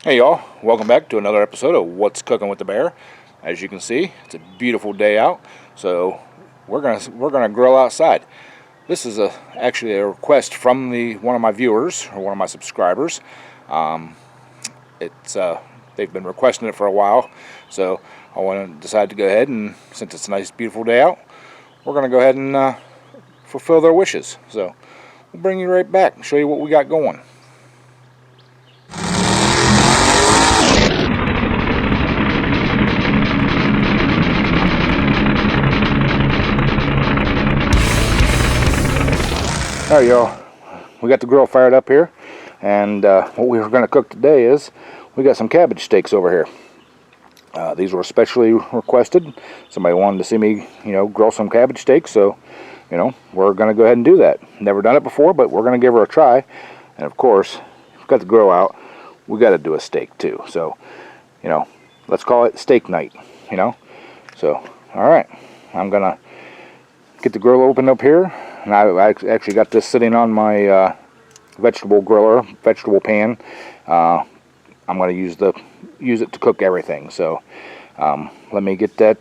Hey y'all, welcome back to another episode of What's Cooking with the Bear. As you can see, it's a beautiful day out, so we're gonna grill outside. This is actually a request from one of my viewers or one of my subscribers. Um, it's they've been requesting it for a while, so I want to decide to go ahead and since it's a nice beautiful day out, we're gonna go ahead and fulfill their wishes. So we'll bring you right back and show you what we got going. Alright y'all, we got the grill fired up here, and what we were going to cook today is we got some cabbage steaks over here. These were especially requested. Somebody wanted to see me, grill some cabbage steaks, so, we're going to go ahead and do that. Never done it before, but we're going to give her a try. And of course, we've got the grill out, we got to do a steak too. So, let's call it steak night, So, alright, I'm going to get the grill open up here. And I actually got this sitting on my vegetable pan. I'm going to use it to cook everything. So let me get that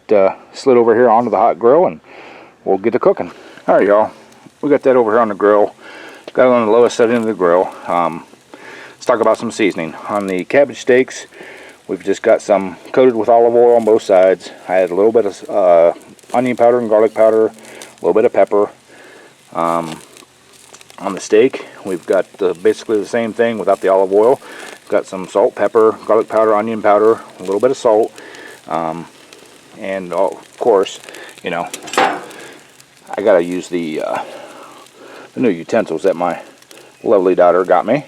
slid over here onto the hot grill, and we'll get to cooking. All right, y'all. We got that over here on the grill. Got it on the lowest setting of the grill. Let's talk about some seasoning on the cabbage steaks. We've just got some coated with olive oil on both sides. I had a little bit of onion powder and garlic powder, a little bit of pepper. On the steak, we've got basically the same thing without the olive oil. Got some salt, pepper, garlic powder, onion powder, a little bit of salt, and of course, I gotta use the new utensils that my lovely daughter got me,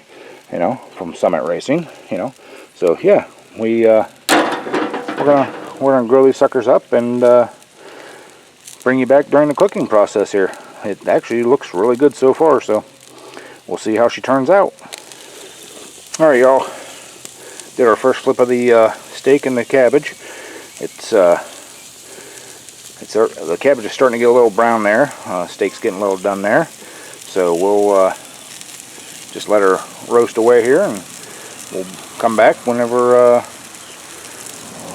from Summit Racing, So yeah, we're gonna grill these suckers up and bring you back during the cooking process here. It actually looks really good so far, so we'll see how she turns out. Alright y'all, did our first flip of the steak and the cabbage. The cabbage is starting to get a little brown there. Steak's getting a little done there. So we'll just let her roast away here, and we'll come back whenever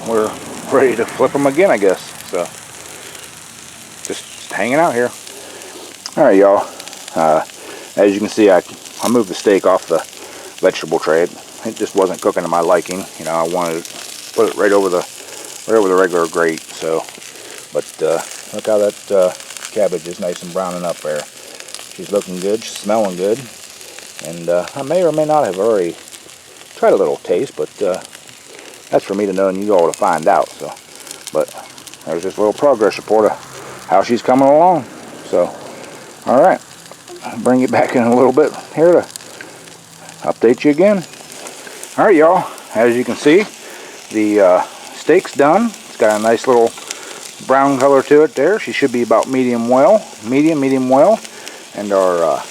we're ready to flip them again, I guess. So just hanging out here. Alright y'all, as you can see, I moved the steak off the vegetable tray. It just wasn't cooking to my liking. I wanted to put it right over the regular grate. So, but look how that cabbage is nice and browning up there. She's looking good, she's smelling good, and I may or may not have already tried a little taste, but that's for me to know and you all to find out. So, but there's this little progress report of how she's coming along. So. Alright, I'll bring you back in a little bit here to update you again. Alright y'all, as you can see, the steak's done. It's got a nice little brown color to it there. She should be about medium well. And our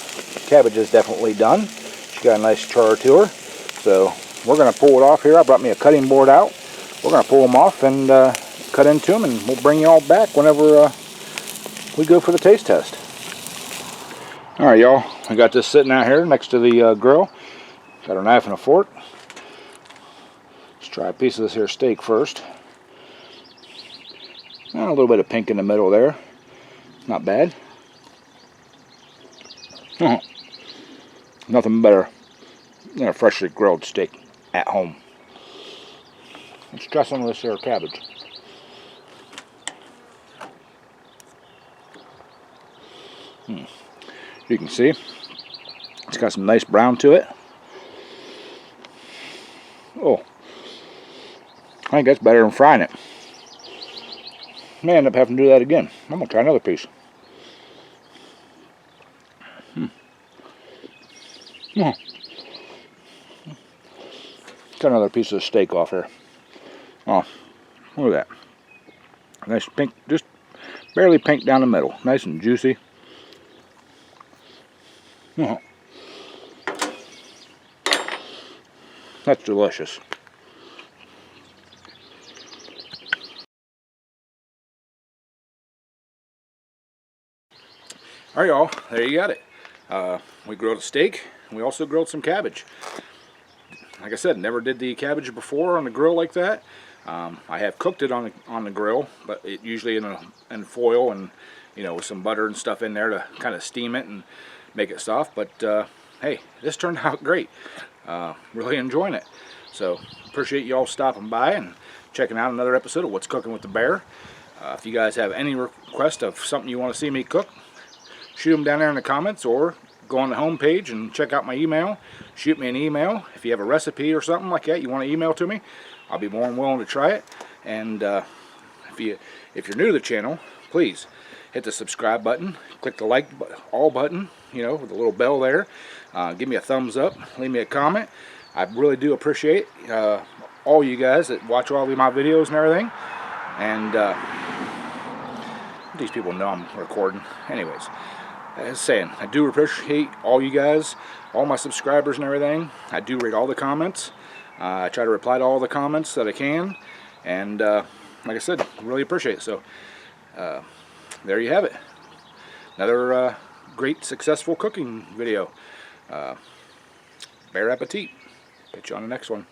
cabbage is definitely done. She's got a nice char to her. So we're going to pull it off here. I brought me a cutting board out. We're going to pull them off and cut into them, and we'll bring you all back whenever we go for the taste test. Alright y'all, I got this sitting out here next to the grill. Got a knife and a fork. Let's try a piece of this here steak first. A little bit of pink in the middle there. Not bad. Nothing better than a freshly grilled steak at home. Let's try some of this here cabbage. You can see it's got some nice brown to it. Oh, I think that's better than frying it. May end up having to do that again. I'm gonna try another piece. Got another piece of steak off here. Oh, look at that. Nice pink, just barely pink down the middle. Nice and juicy. Oh, that's delicious. Alright y'all, there you got it. We grilled a steak, and we also grilled some cabbage. like I said, never did the cabbage before on the grill like that. I have cooked it on the grill, but it usually in foil and, you know, with some butter and stuff in there to kind of steam it and make it soft. But hey, this turned out great. Really enjoying it. So appreciate y'all stopping by and checking out another episode of What's Cooking with the Bear. If you guys have any request of something you want to see me cook, shoot them down there in the comments, or go on the home page and check out my email. Shoot me an email if you have a recipe or something like that you want to email to me. I'll be more than willing to try it. And if you're new to the channel, please hit the subscribe button, click the like all button, you know, with the little bell there. Give me a thumbs up, leave me a comment. I really do appreciate all you guys that watch all of my videos and everything. And these people know I'm recording. Anyways, as I was saying, I do appreciate all you guys, all my subscribers and everything. I do read all the comments. I try to reply to all the comments that I can. And like I said, really appreciate it. So there you have it. Another great successful cooking video. Bear appetit. Catch you on the next one.